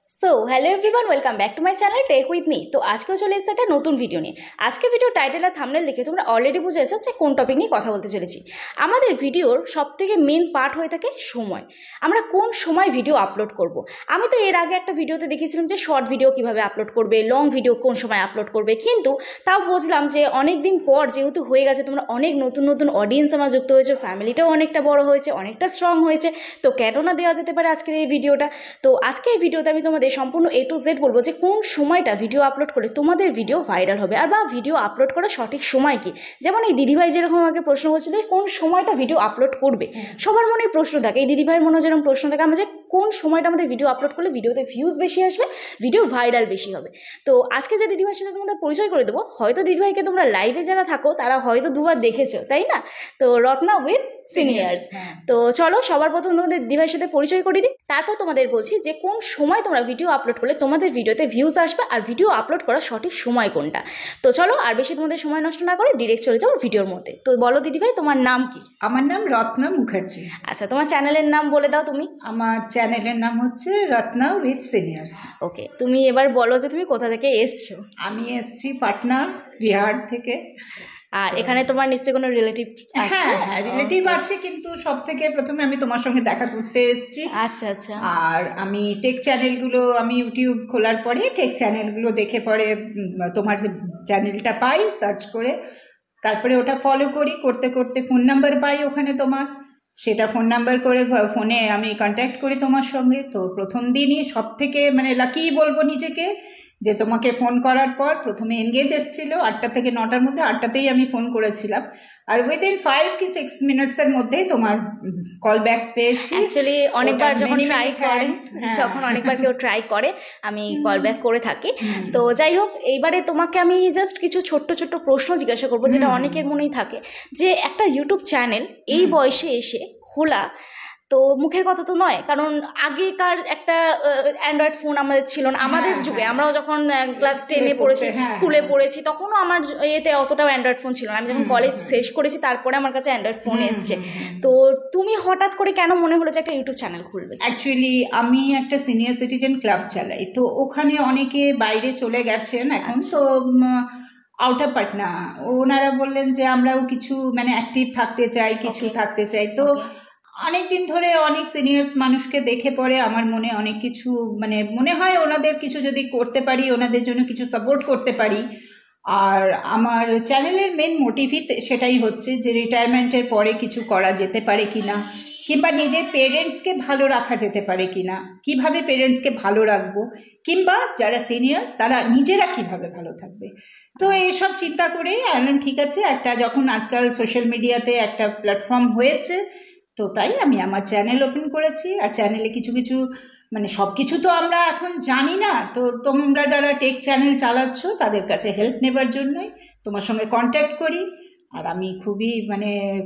So hello everyone, welcome back to my channel tech with me. তো আজকেও চলে এসেছে একটা নতুন ভিডিও নিয়ে। আজকে ভিডিও টাইটেল আর থাম্বনেল দেখে তোমরা অলরেডি বুঝে এসেছো যে কোন টপিক নিয়ে কথা বলতে চলেছি। আমাদের ভিডিওর সবথেকে মেন পার্ট হয়ে থাকে সময়। আমরা কোন সময় ভিডিও আপলোড করব। আমি তো এর আগে একটা ভিডিওতে দেখেছিলাম যে শর্ট ভিডিও কিভাবে আপলোড করবে, লং ভিডিও কোন সময় আপলোড করবে, কিন্তু তাও বুঝলাম যে অনেক দিন পর যেহেতু হয়ে গেছে, তোমরা অনেক নতুন নতুন অডিয়েন্স আমার যুক্ত হয়েছে, ফ্যামিলিটাও অনেকটা বড় হয়েছে, অনেকটা স্ট্রং হয়েছে, তো কেন না দেওয়া যেতে পারে আজকের এই ভিডিওটা। তো আজকে এই ভিডিওতে আমি তোমাদের সম্পূর্ণ A to Z বলবো যে কোন সময়টা ভিডিও আপলোড করলে তোমাদের ভিডিও ভাইরাল হবে, আর বা ভিডিও আপলোড করার সঠিক সময় কি। যেমন এই দিদিভাই যেরকম আমাকে প্রশ্ন করছিল কোন সময়টা ভিডিও আপলোড করবে, সবার মনে প্রশ্ন থাকে, এই দিদিভাইয়ের মনে যেরকম প্রশ্ন থাকে আমার যে কোন সময়টা আমাদের ভিডিও আপলোড করলে ভিডিওতে ভিউজ বেশি আসবে, ভিডিও ভাইরাল বেশি হবে। তো আজকে যে দিদিভাইয়ের সাথে তোমাদের পরিচয় করে দেবো, হয়তো দিদিভাইকে তোমরা লাইভে যারা থাকো তারা হয়তো দুবার দেখেছো, তাই না? তো রত্না উইথ সিনিয়র্স। তো চলো সবার প্রথম তোমাদের দিদিভাইয়ের সাথে পরিচয় করে দিই, তারপর তোমাদের বলছি যে কোন সময় তোমরা ভিডিও আপলোড করলে তোমাদের ভিডিওতে ভিউজ আসবে আর ভিডিও আপলোড করার সঠিক সময় কোনটা। তো চলো আর বেশি তোমাদের সময় নষ্ট না করে ডিরেক্ট চলে যাও ভিডিওর মধ্যে। তো বলো দিদিভাই, তোমার নাম কি? আমার নাম রত্না মুখার্জি। আচ্ছা, তোমার চ্যানেলের নাম বলে দাও তুমি। আমার চ্যানেলের নাম হচ্ছে রত্না উইথ সিনিয়র্স। ওকে, তুমি এবার বলো যে তুমি কোথা থেকে এসছো। আমি এসছি পাটনা, বিহার থেকে। আর এখানে তোমার নিশ্চয়ই কোনো রিলেটিভ আছে? হ্যাঁ, রিলেটিভ আছে, কিন্তু সব থেকে প্রথমে আমি তোমার সঙ্গে দেখা করতে এসেছি। আচ্ছা আচ্ছা। আর আমি টেক চ্যানেলগুলো, আমি ইউটিউব খোলার পরে টেক চ্যানেলগুলো দেখে পরে তোমার চ্যানেলটা পাই সার্চ করে, তারপরে ওটা ফলো করি, করতে করতে ফোন নাম্বার পাই ওখানে তোমার, সেটা ফোন নাম্বার করে ফোনে আমি কন্ট্যাক্ট করি তোমার সঙ্গে। তো প্রথম দিনই সব থেকে লাকি বলবো নিজেকে, যে তোমাকে ফোন করার পর প্রথমে এনগেজ এসেছিলো 8টা থেকে 9টার মধ্যে, 8টাতেই আমি ফোন করেছিলাম, আর উইদিন 5 কি 6 মিনিটসের মধ্যেই তোমার কল ব্যাক পেয়েছি। অ্যাকচুয়ালি অনেকবার যখন ট্রাই করে, যখন অনেকবার কেউ ট্রাই করে আমি কল ব্যাক করে থাকি। তো যাই হোক, এইবারে তোমাকে আমি জাস্ট কিছু ছোট্ট ছোট্ট প্রশ্ন জিজ্ঞাসা করবো, যেটা অনেকের মনেই থাকে যে একটা ইউটিউব চ্যানেল এই বয়সে এসে খোলা তো মুখের কথা তো নয়, কারণ আগেকার একটা অ্যান্ড্রয়েড ফোন আমাদের ছিল না। আমাদের যুগে আমরাও যখন ক্লাস 10-এ পড়েছি, স্কুলে পড়েছি, তখনও আমার এতে অতটাও অ্যান্ড্রয়েড ফোন ছিল না। আমি যখন কলেজ শেষ করেছি তারপরে আমার কাছে অ্যান্ড্রয়েড ফোন এসছে। তো তুমি হঠাৎ করে কেন মনে হলো যে একটা ইউটিউব চ্যানেল খুলবে? অ্যাকচুয়ালি আমি একটা সিনিয়র সিটিজেন ক্লাব চালাই, তো ওখানে অনেকে বাইরে চলে গেছেন এখন, তো আউট অফ পাটনা ওনারা বললেন যে আমরাও কিছু অ্যাক্টিভ থাকতে চাই, কিছু থাকতে চাই। তো অনেক দিন ধরে অনেক সিনিয়র্স মানুষকে দেখে পরে আমার মনে অনেক কিছু মনে হয় ওনাদের কিছু যদি করতে পারি, ওনাদের জন্য কিছু সাপোর্ট করতে পারি। আর আমার চ্যানেলের মেন মোটিভই সেটাই হচ্ছে যে রিটায়ারমেন্টের পরে কিছু করা যেতে পারে কিনা, কিংবা নিজের পেরেন্টসকে ভালো রাখা যেতে পারে কিনা, কিভাবে পেরেন্টসকে ভালো রাখবো, কিংবা যারা সিনিয়র্স তারা নিজেরা কিভাবে ভালো থাকবে। তো এইসব চিন্তা করে ঠিক আছে, একটা যখন আজকাল সোশ্যাল মিডিয়াতে একটা প্ল্যাটফর্ম হয়েছে, তো তাই আমি আমার চ্যানেল ওপেন করেছি। আর চ্যানেলে কিছু কিছু সব কিছু তো আমরা এখন জানি না, তো তোমরা যারা টেক চ্যানেল চালাচ্ছ তাদের কাছে হেল্প নেবার জন্যই তোমার সঙ্গে কন্ট্যাক্ট করি। আর আমি খুবই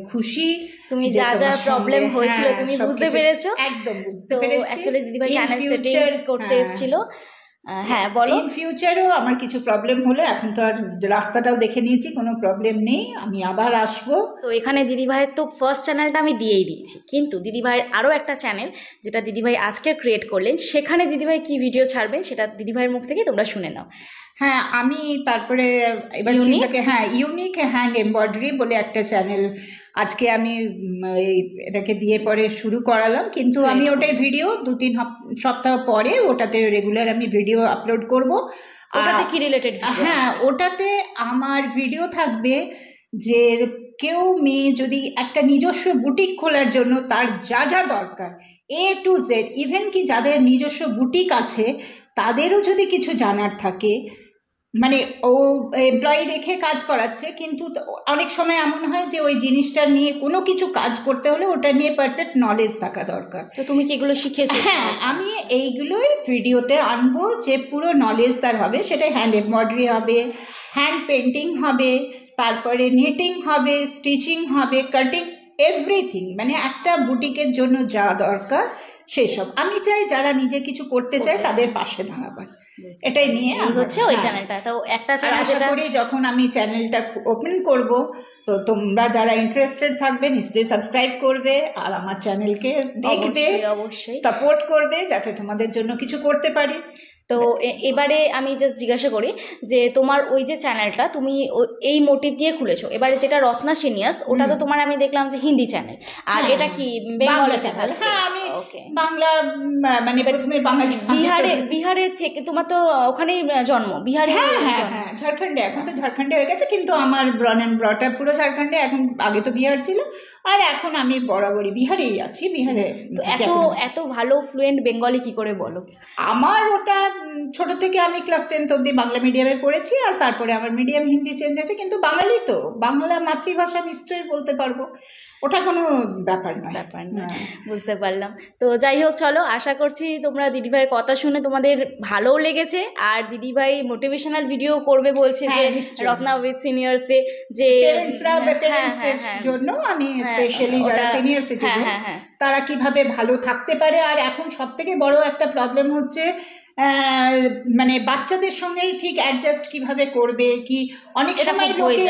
খুশি, তুমি যা যা প্রবলেম হয়েছিল তুমি বুঝতে পেরেছো। একদম বুঝতে পেরেছি। তো অ্যাকচুয়ালি দিদিভাই চ্যানেল সেটিংস করতে এসেছিল। হ্যাঁ বলো। ইন ফিউচারও আমার কিছু প্রবলেম হলে, এখন তো আর রাস্তাটাও দেখে নিয়েছি, কোনো প্রবলেম নেই, আমি আবার আসবো। তো এখানে দিদিভাইয়ের তো ফার্স্ট চ্যানেলটা আমি দিয়েই দিয়েছি, কিন্তু দিদিভাইয়ের আরও একটা চ্যানেল যেটা দিদিভাই আজকে ক্রিয়েট করলেন, সেখানে দিদিভাই কি ভিডিও ছাড়বে সেটা দিদিভাইয়ের মুখ থেকে তোমরা শুনে নাও। হ্যাঁ, আমি তারপরে এবার ইউনিক হ্যান্ড এমব্রয়ডারি বলে একটা চ্যানেল আজকে আমি এটাকে দিয়ে পরে শুরু করালাম, কিন্তু আমি ওটাই ভিডিও 2-3 সপ্তাহ পরে ওটাতে রেগুলার আমি ভিডিও আপলোড করব। ওটাতে কি রিলেটেড? হ্যাঁ, ওটাতে আমার ভিডিও থাকবে যে কেউ মেয়ে যদি একটা নিজস্ব বুটিক খোলার জন্য তার যা যা দরকার A to Z, ইভেন কি যাদের নিজস্ব বুটিক আছে তাদেরও যদি কিছু জানার থাকে, ও এমপ্লয়ি রেখে কাজ করাচ্ছে, কিন্তু অনেক সময় এমন হয় যে ওই জিনিসটা নিয়ে কোনো কিছু কাজ করতে হলে ওটা নিয়ে পারফেক্ট নলেজ থাকা দরকার। তো তুমি কি এগুলো শিখেছো? হ্যাঁ, আমি এইগুলোই ভিডিওতে আনবো, যে পুরো নলেজ তার হবে। সেটা হ্যান্ড এমব্রয়ডারি হবে, হ্যান্ড পেন্টিং হবে, তারপরে নিটিং হবে, স্টিচিং হবে, কাটিং, এভরিথিং, একটা বুটিকের জন্য যা দরকার সেই সব আমি চাই যারা নিজে কিছু করতে চায় তাদের পাশে দাঁড়াবার, এটাই নিয়ে এই হচ্ছে ওই চ্যানেলটা। তো একটা চ্যানেল আশা করি যখন আমি চ্যানেলটা ওপেন করব তো তোমরা যারা ইন্টারেস্টেড থাকবে নিশ্চয়ই সাবস্ক্রাইব করবে আর আমার চ্যানেলকে দেখবে, অবশ্যই সাপোর্ট করবে যাতে তোমাদের জন্য কিছু করতে পারি। তো এবারে আমি জাস্ট জিজ্ঞাসা করি যে তোমার ওই যে চ্যানেলটা তুমি এই মোটিভ নিয়ে খুলেছো, এবারে যেটা রত্না সিনিয়র্স ওটা তো তোমার আমি দেখলাম যে হিন্দি চ্যানেল, আর এটা কি বেঙ্গলি চ্যানেল? হ্যাঁ আমি বাংলা মানে প্রথমে বাঙালি বিহারে থেকে তোমার তো ওখানেই জন্ম, বিহারে? হ্যাঁ ঝাড়খণ্ডে, এখন তো ঝাড়খণ্ডে হয়ে গেছে, কিন্তু আমার ব্রন অ্যান্ড ব্রট আপ পুরো ঝাড়খণ্ডে, এখন আগে তো বিহার ছিল আর এখন আমি বরাবরই বিহারেই আছি। বিহারে এত ভালো ফ্লুয়েন্ট বেঙ্গলি কি করে বলো? আমার ওটা ছোট থেকে আমি ক্লাস 10 অবধি বাংলা মিডিয়ামে পড়েছি আর তারপরে আমার মিডিয়াম হিন্দি চেঞ্জ হয়েছে, কিন্তু বাঙালি তো, বাংলা মাতৃভাষা নিশ্চয়ই বলতে পারবো, ওটা কোনো ব্যাপার নয়। বুঝতে পারলাম। তো যাই হোক, চলো, আশা করছি তোমরা দিদিভাইয়ের কথা শুনে তোমাদের ভালোও লেগেছে, আর দিদিভাই মোটিভেশনাল ভিডিও করবে বলছে যে রত্না উইথ সিনিয়র্সে, যে জন্য আমি স্পেশালি যারা সিনিয়র সিটিজেন তারা কিভাবে ভালো থাকতে পারে। আর এখন সব থেকে বড় একটা প্রবলেম হচ্ছে মানে বাচ্চাদের সঙ্গে ঠিক অ্যাডজাস্ট কিভাবে করবে, কি অনেক সময় লোকে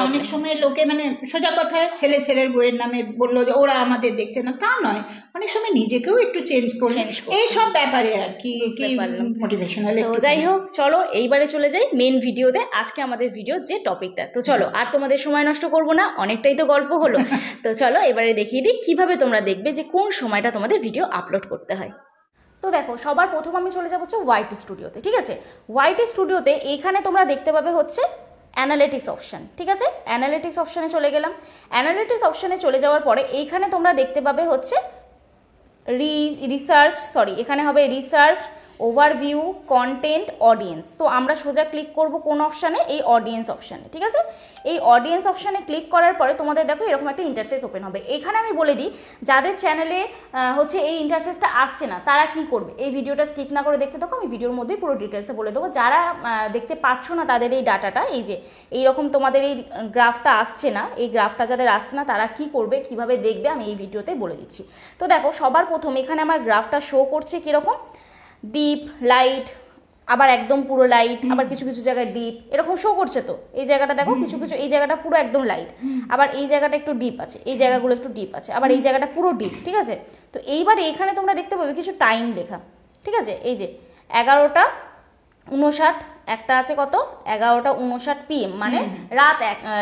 অনেক সময় লোকে মানে সোজা কথায় ছেলের বইয়ের নামে বললো যে ওরা আমাদের দেখছে না, তা নয়, অনেক সময় নিজেকেও একটু চেঞ্জ করবে, এই সব ব্যাপারে আর কি মোটিভেশনাল। তো যাই হোক, চলো এইবারে চলে যাই মেন ভিডিওতে, আজকে আমাদের ভিডিও যে টপিকটা। তো চলো আর তোমাদের সময় নষ্ট করবো না, অনেকটাই তো গল্প হলো। তো চলো এবারে দেখিয়ে দিই কিভাবে তোমরা দেখবে যে কোন সময়টা তোমাদের ভিডিও আপলোড করতে হয়। তো দেখো, সবার প্রথম আমি চলে যাবো হচ্ছে ওয়াইটি স্টুডিওতে, ঠিক আছে? ওয়াইটি স্টুডিওতে এইখানে তোমরা দেখতে পাবে হচ্ছে অ্যানালিটিক্স অপশান, ঠিক আছে? অ্যানালিটিক্স অপশানে চলে গেলাম। অ্যানালিটিক্স অপশানে চলে যাওয়ার পরে এইখানে তোমরা দেখতে পাবে হচ্ছে এখানে হবে রিসার্চ, ওভারভিউ, কন্টেন্ট, অডিয়েন্স। তো আমরা সোজা ক্লিক করব কোন অপশানে? এই অডিয়েন্স অপশানে, ঠিক আছে? এই অডিয়েন্স অপশানে ক্লিক করার পরে তোমাদের দেখো এরকম একটা ইন্টারফেস ওপেন হবে। এখানে আমি বলে দিই যাদের চ্যানেলে হচ্ছে এই ইন্টারফেসটা আসছে না তারা কি করবে, এই ভিডিওটা স্কিপ না করে দেখতে থাকো, আমি ভিডিওর মধ্যেই পুরো ডিটেলসে বলে দেবো। যারা দেখতে পাচ্ছ না তাদের এই ডাটাটা, এই যে এইরকম তোমাদের এই গ্রাফটা আসছে না, এই গ্রাফটা যাদের আসছে না তারা কি করবে, কিভাবে দেখবে, আমি এই ভিডিওতে বলে দিচ্ছি। তো দেখো, সবার প্রথম এখানে আমার গ্রাফটা শো করছে কীরকম, ডিপ, লাইট, আবার একদম পুরো লাইট, আবার কিছু কিছু জায়গায় ডিপ, এরকম শো করছে। তো এই জায়গাটা দেখো, কিছু কিছু এই জায়গাটা পুরো একদম লাইট, আবার এই জায়গাটা একটু ডিপ আছে, এই জায়গাগুলো একটু ডিপ আছে, আবার এই জায়গাটা পুরো ডিপ, ঠিক আছে? তো এইবারে এখানে তোমরা দেখতে পাবে কিছু টাইম লেখা, ঠিক আছে? এই যে 11:59 একটা আছে, কত, 11:59 PM, মানে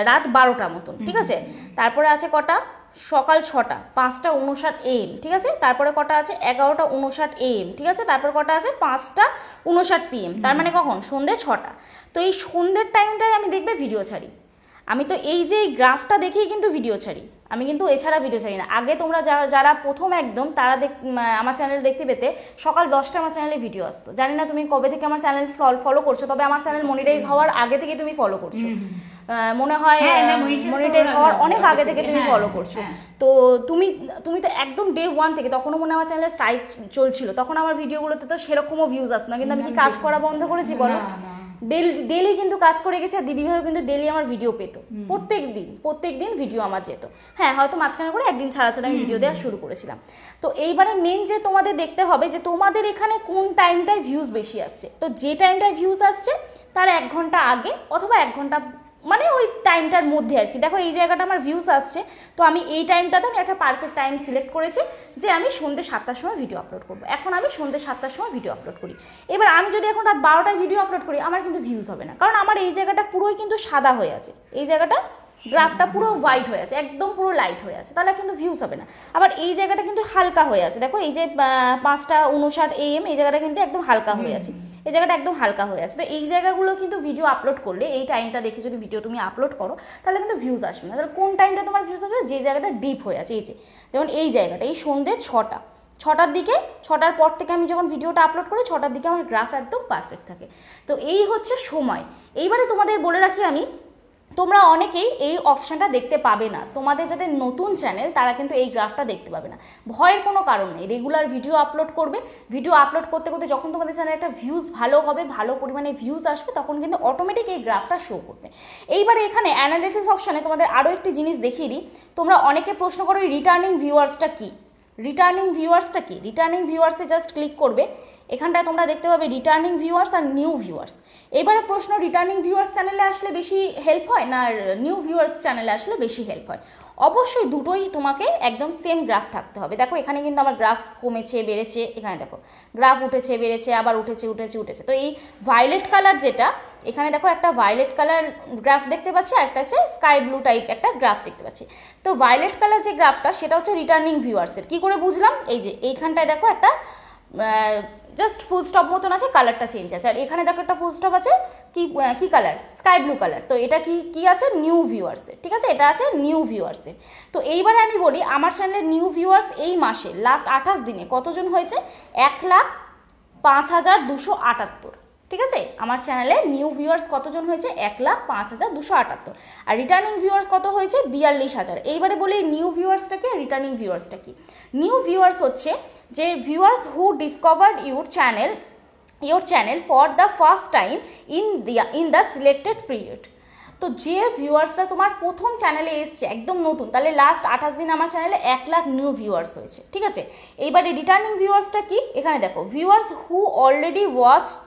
রাত 12টা মতন, ঠিক আছে? তারপরে আছে কটা, সকাল 6টা, 5:59 AM, ঠিক আছে? তারপরে কটা আছে, 11:59 AM, ঠিক আছে? তারপর কটা আছে, 5:59 PM, তার মানে কখন, সন্ধ্যে 6টা। তো এই সন্ধ্যের টাইমটাই আমি দেখবে ভিডিও ছাড়ি। আমি তো এই যে গ্রাফটা দেখেই কিন্তু ভিডিও ছাড়ি, আমি কিন্তু এছাড়া ভিডিও ছাড়ি না। আগে তোমরা যারা প্রথম একদম তারা আমার চ্যানেল দেখতে পেতে সকাল 10টায় আমার চ্যানেলে ভিডিও আসতো। জানি না তুমি কবে থেকে আমার চ্যানেল ফলো করছো, তবে আমার চ্যানেল মনিটাইজ হওয়ার আগে থেকে তুমি ফলো করছো, মনে হয় মনিটাইজ হওয়ার অনেক আগে থেকে তুমি ফলো করছো। তো তুমি তো একদম ডে 1 থেকে, তখনও মনে হয় আমার চ্যানেলে স্ট্রাইক চলছিল, তখন আমার ভিডিওগুলোতে তো সেরকমও ভিউজ আসতো না, কিন্তু আমি কি কাজ করা বন্ধ করেছি বলো? ডেলি কিন্তু কাজ করে গেছে, আর দিদিভাইও কিন্তু ডেলি আমার ভিডিও পেত, প্রত্যেক দিন ভিডিও আমার যেত। হ্যাঁ, হয়তো মাঝখানে করে একদিন ছাড়া আমি ভিডিও দেওয়া শুরু করেছিলাম। তো এইবারে মেন যে তোমাদের দেখতে হবে যে তোমাদের এখানে কোন টাইমটায় ভিউজ বেশি আসছে। তো যে টাইমটায় ভিউজ আসছে তার 1 ঘন্টা আগে অথবা 1 ঘন্টা, মানে ওই টাইমটার মধ্যে আর কি। দেখো এই জায়গাটা আমার ভিউজ আসছে, তো আমি এই টাইমটাতে আমি একটা পারফেক্ট টাইম সিলেক্ট করেছি যে আমি সন্ধ্যে 7টার সময় ভিডিও আপলোড করবো। এখন আমি সন্ধ্যে 7টার সময় ভিডিও আপলোড করি। এবার আমি যদি এখন রাত 12টায় ভিডিও আপলোড করি, আমার কিন্তু ভিউজ হবে না, কারণ আমার এই জায়গাটা পুরোই কিন্তু সাদা হয়ে আছে, এই জায়গাটা গ্রাফটা পুরো হোয়াইট হয়ে আছে, একদম পুরো লাইট হয়ে আছে, তাহলে কিন্তু ভিউজ হবে না। আবার এই জায়গাটা কিন্তু হালকা হয়ে আছে, দেখো এই যে 5:59 AM, এই জায়গাটা কিন্তু একদম হালকা হয়ে আছে, এই জায়গাটা একদম হালকা হয়ে আছে। তো এই জায়গাগুলো কিন্তু ভিডিও আপলোড করলে, এই টাইমটা দেখে যদি ভিডিও তুমি আপলোড করো তাহলে কিন্তু ভিউজ আসবে না। তাহলে কোন টাইমটা তোমার ভিউজ আসবে, যে জায়গাটা ডিপ হয়ে আছে, এই যে যেমন এই জায়গাটা, এই সন্ধ্যে 6টার দিকে, 6টার পর থেকে আমি যখন ভিডিওটা আপলোড করি 6টার দিকে আমার গ্রাফ একদম পারফেক্ট থাকে। তো এই হচ্ছে সময়। এইবারে তোমাদের বলে রাখি আমি, তোমরা অনেকেই এই অপশানটা দেখতে পাবে না, তোমাদের যাদের নতুন চ্যানেল তারা কিন্তু এই গ্রাফটা দেখতে পাবে না। ভয়ের কোনো কারণ নেই, রেগুলার ভিডিও আপলোড করবে, ভিডিও আপলোড করতে করতে যখন তোমাদের চ্যানেলে একটা ভিউজ ভালো হবে, ভালো পরিমাণে ভিউজ আসবে, তখন কিন্তু অটোমেটিক এই গ্রাফটা শো করবে। এইবারে এখানে অ্যানালিটিক্স অপশানে তোমাদের আরও একটি জিনিস দেখিয়ে দিই। তোমরা অনেকে প্রশ্ন করো রিটার্নিং ভিউয়ার্সটা কী, রিটার্নিং ভিউয়ার্সটা কি, রিটার্নিং ভিউয়ার্সে জাস্ট ক্লিক করবে, এখানটায় তোমরা দেখতে পাবে রিটার্নিং ভিউয়ার্স আর নিউ ভিউয়ার্স। এবারে প্রশ্ন, রিটার্নিং ভিউয়ার্স চ্যানেলে আসলে বেশি হেল্প হয় না নিউ ভিউয়ার্স চ্যানেলে আসলে বেশি হেল্প হয়? অবশ্যই দুটোই তোমাকে একদম সেম গ্রাফ থাকতে হবে। দেখো এখানে কিন্তু আমার গ্রাফ কমেছে বেড়েছে, এখানে দেখো গ্রাফ উঠেছে বেড়েছে আবার উঠেছে উঠেছে উঠেছে। তো এই ভায়োলেট কালার যেটা, এখানে দেখো একটা ভায়োলেট কালার গ্রাফ দেখতে পাচ্ছি, আর একটা হচ্ছে স্কাই ব্লু টাইপ একটা গ্রাফ দেখতে পাচ্ছি। তো ভায়োলেট কালার যে গ্রাফটা সেটা হচ্ছে রিটার্নিং ভিউয়ার্সের। কি করে বুঝলাম? এই যে এইখানটায় দেখো একটা জাস্ট ফুল স্টপ মতন আছে, কালারটা চেঞ্জ আছে, আর এখানে দেখো একটা ফুল স্টপ আছে, কি কালার? Sky blue colour. তো এটা কি আছে? নিউ ভিউয়ার্সের, ঠিক আছে, এটা আছে নিউ ভিউয়ার্সের। তো এইবারে আমি বলি আমার চ্যানেলের নিউ ভিউয়ার্স এই মাসে লাস্ট 28 দিনে কতজন হয়েছে? 1,05,278। ঠিক আছে, আমার চ্যানেলে নিউ ভিউয়ার্স কতজন হয়েছে? 1,05,278। আর রিটার্নিং ভিউয়ার্স কত হয়েছে? 42,000। এইবারে বলি নিউ ভিউয়ার্সটা কি, রিটার্নিং ভিউয়ার্সটা কি? নিউ ভিউয়ার্স হচ্ছে যে viewers who discovered your channel for the first time in the selected period. তো যে ভিউয়ার্সরা তোমার প্রথম চ্যানেলে এসছে একদম নতুন, তাহলে লাস্ট 28 দিন আমার চ্যানেলে 1 লাখ নিউ ভিউয়ার্স হয়েছে। ঠিক আছে, এইবারে রিটার্নিং ভিউয়ার্সটা কি? এখানে দেখো viewers who already watched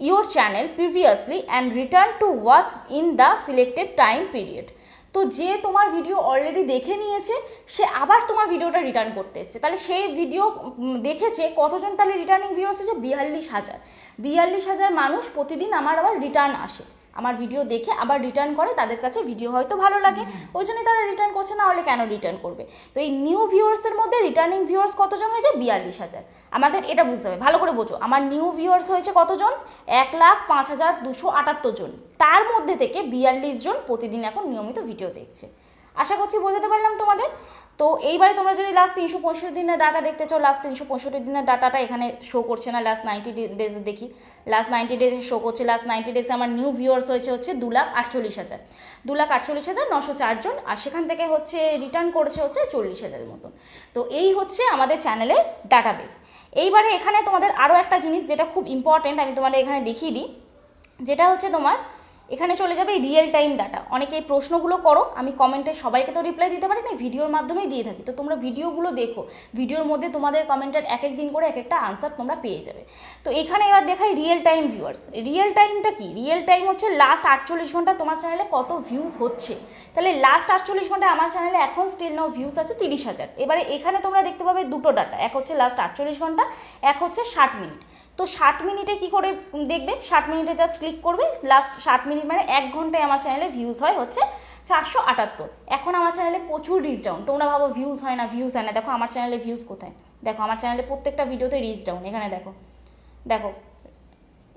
your channel previously and return to watch in the selected time period। তো যে তোমার ভিডিও অলরেডি দেখে নিয়েছে সে আবার তোমার ভিডিওটা রিটার্ন করতে এসছে, তাহলে সেই ভিডিও দেখেছে কতজন? তাহলে রিটার্নিং ভিউয়ার্স হচ্ছে 42,000। 42,000 মানুষ প্রতিদিন আমার আবার রিটার্ন আসে, আমার ভিডিও দেখে আবার রিটার্ন করে, তাদের কাছে ভিডিও হয়তো ভালো লাগে ওই জন্যই তারা রিটার্ন করছে, না হলে কেন রিটার্ন করবে? তো এই নিউ ভিউয়ার্সের মধ্যে রিটার্নিং ভিউয়ার্স কতজন হয়েছে? 42,000। আমাদের এটা বুঝতে হবে, ভালো করে বোঝো। আমার নিউ ভিউয়ার্স হয়েছে কতজন? 1,05,278 জন। তার মধ্যে থেকে 42 জন প্রতিদিন এখন নিয়মিত ভিডিও দেখছে। আশা করছি বোঝাতে পারলাম তোমাদের। তো এইবারে তোমরা যদি লাস্ট 365 দিনের ডাটা দেখতে চাও, লাস্ট 365 দিনের ডাটাটা এখানে শো করছে না, লাস্ট 90 ডেজে দেখি। লাস্ট 90 ডেজে শো করছে, লাস্ট 90 ডেজে আমার নিউ ভিউয়ার্স হচ্ছে 2,48,000, 2,48,904 জন। আর সেখান থেকে হচ্ছে রিটার্ন করেছে হচ্ছে 40,000 মতন। তো এই হচ্ছে আমাদের চ্যানেলের ডাটাবেস। এইবারে এখানে তোমাদের আরও একটা জিনিস যেটা খুব ইম্পর্টেন্ট, আমি তোমাদের এখানে দেখিয়ে দিই, যেটা হচ্ছে তোমার এখানে চলে যাবে রিয়েল টাইম ডাটা। অনেকে এই প্রশ্নগুলো করো, আমি কমেন্টে সবাইকে তো রিপ্লাই দিতে পারি না, ভিডিওর মাধ্যমেই দিয়ে থাকি। তো তোমরা ভিডিওগুলো দেখো, ভিডিওর মধ্যে তোমাদের কমেন্টের এক এক দিন করে এক একটা আনসার তোমরা পেয়ে যাবে। তো এখানে এবার দেখাই রিয়েল টাইম ভিউয়ার্স। রিয়েল টাইমটা কি? রিয়েল টাইম হচ্ছে লাস্ট 48 ঘন্টা তোমার চ্যানেলে কত ভিউজ হচ্ছে। তাহলে লাস্ট 48 ঘন্টায় আমার চ্যানেলে এখন স্টিল নাও ভিউজ আছে 30,000। এবারে এখানে তোমরা দেখতে পাবে দুটো ডাটা, এক হচ্ছে লাস্ট 48 ঘন্টা, এক হচ্ছে 60 মিনিট। তো 60 মিনিটে কি করে দেখবে? 60 মিনিটে জাস্ট ক্লিক করবে, লাস্ট 60 মিনিট মানে 1 ঘন্টায় আমার চ্যানেলে ভিউজ হয় হচ্ছে 478। এখন আমার চ্যানেলে প্রচুর রিচ ডাউন। তোমরা ভাবো ভিউজ হয় না, ভিউজ হয় না, দেখো আমার চ্যানেলে ভিউজ কোথায়, দেখো আমার চ্যানেলে প্রত্যেকটা ভিডিওতে রিচ ডাউন। এখানে দেখো, দেখো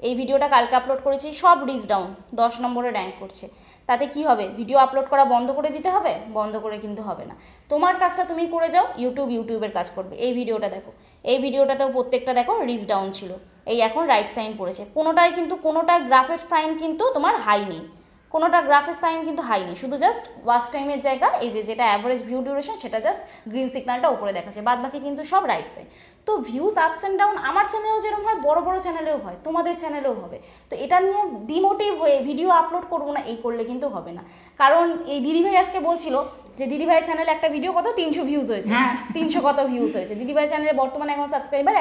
এই ভিডিওটা কালকে আপলোড করেছি, সব রিচ ডাউন, 10 নম্বরে র্যাঙ্ক করছে। তাতে কি হবে? ভিডিও আপলোড করা বন্ধ করে দিতে হবে? বন্ধ করে কিন্তু হবে না, তোমার কাজটা তুমি করে যাও, ইউটিউবের কাজ করবে। এই ভিডিওটা দেখো, এই ভিডিওটাতেও প্রত্যেকটা দেখো রিচ ডাউন ছিল, এই এখন রাইট সাইন পড়েছে। কোনোটা গ্রাফের সাইন কিন্তু তোমার হাই নেই, কোনোটা গ্রাফের সাইন কিন্তু হাই নেই, শুধু জাস্ট ওয়াচ টাইমের জায়গা এই যেটা অ্যাভারেজ ভিউ ডিউরেশন সেটা জাস্ট গ্রিন সিগন্যালটা উপরে দেখাচ্ছে, বাদ বাকি কিন্তু সব রাইট সাইড। তো ভিউজ আপস অ্যান্ড ডাউন আমার চ্যানেলেও যেরকম হয়, বড় বড় চ্যানেলেও হয়, তোমাদের চ্যানেলেও হবে। তো এটা নিয়ে ডিমোটিভ হয়ে ভিডিও আপলোড করবো না এই করলে কিন্তু হবে না। কারণ এই দিদিভাই আজকে বলছিল যে দিদিভাই চ্যানেলে একটা ভিডিও কত 300 ভিউজ হয়েছে, 300 কত ভিউজ হয়েছে দিদিভাই চ্যানেলে। বর্তমানে এখন সাবস্ক্রাইবার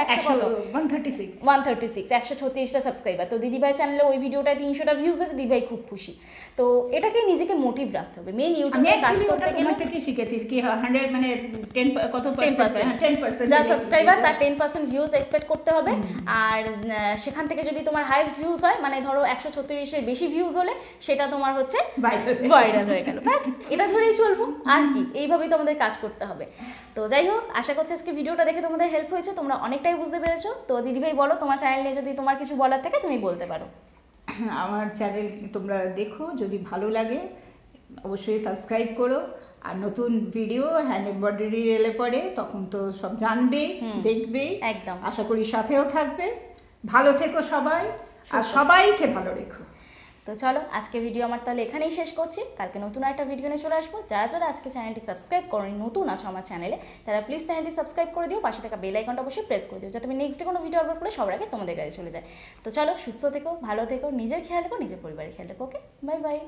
136টা সাবস্ক্রাইবার। তো দিদিভাই চ্যানেলে ওই ভিডিওটায় 300টা ভিউজ আছে, দিদিভাই খুব খুশি। তো এটাকে নিজেকে মোটিভ রাখতে হবে। মেন ইউটিউবে কাজ করতে গেলে শিখেছি কি 100 মানে 10 কত 10% যা সাবস্ক্রাইবার তার 10% ভিউজ এক্সপেক্ট করতে হবে। আর সেখান থেকে যদি তোমার হাইয়েস্ট ভিউজ হয়, মানে ধরো 136-এর বেশি ভিউজ হলে সেটা তোমার হচ্ছে ভাইরাল হয়ে গেল, ব্যাস এটা ধরেই চলবো। আর কি, এইভাবেই তোমাদের কাজ করতে হবে। তো যাই হোক, আশা করছি আজকে ভিডিওটা দেখে তোমাদের হেল্প হয়েছে, তোমরা অনেকটাই বুঝতে পেরেছো। তো দিদিভাই বলো, তোমার চ্যানেল নিয়ে যদি তোমার কিছু বলার থাকে তুমি বলতে পারো। আমার চ্যানেল তোমরা দেখো, যদি ভালো লাগে অবশ্যই সাবস্ক্রাইব করো। আর নতুন ভিডিও হ্যান্ড এমব্রয়ডারি এলে পরে তখন তো সব জানবে, দেখবে, একদম আশা করি সাথেও থাকবে। ভালো থেকো সবাই, আর সবাইকে ভালো রেখো। তো চলো, আজকে ভিডিও আমার তাহলে এখানেই শেষ করছি। কালকে নতুন একটা ভিডিও নিয়ে চলে আসবো। যারা আজকে চ্যানেলটি সাবস্ক্রাইব করোনি, নতুন আছো আমার চ্যানেলে, তারা প্লিজ চ্যানেলটি সাবস্ক্রাইব করে দিও, পাশে থাকা বেল আইকনটা অবশ্যই প্রেস করে দিও, যাতে আমি নেক্সট কোনো ভিডিও আপলোড করলে সবার আগে তোমাদের কাছে চলে যায়। তো চলো, সুস্থ থেকো, ভালো থেকো, নিজের খেয়াল রেখো, নিজের পরিবারের খেয়াল রেখো। ওকে, বাই বাই।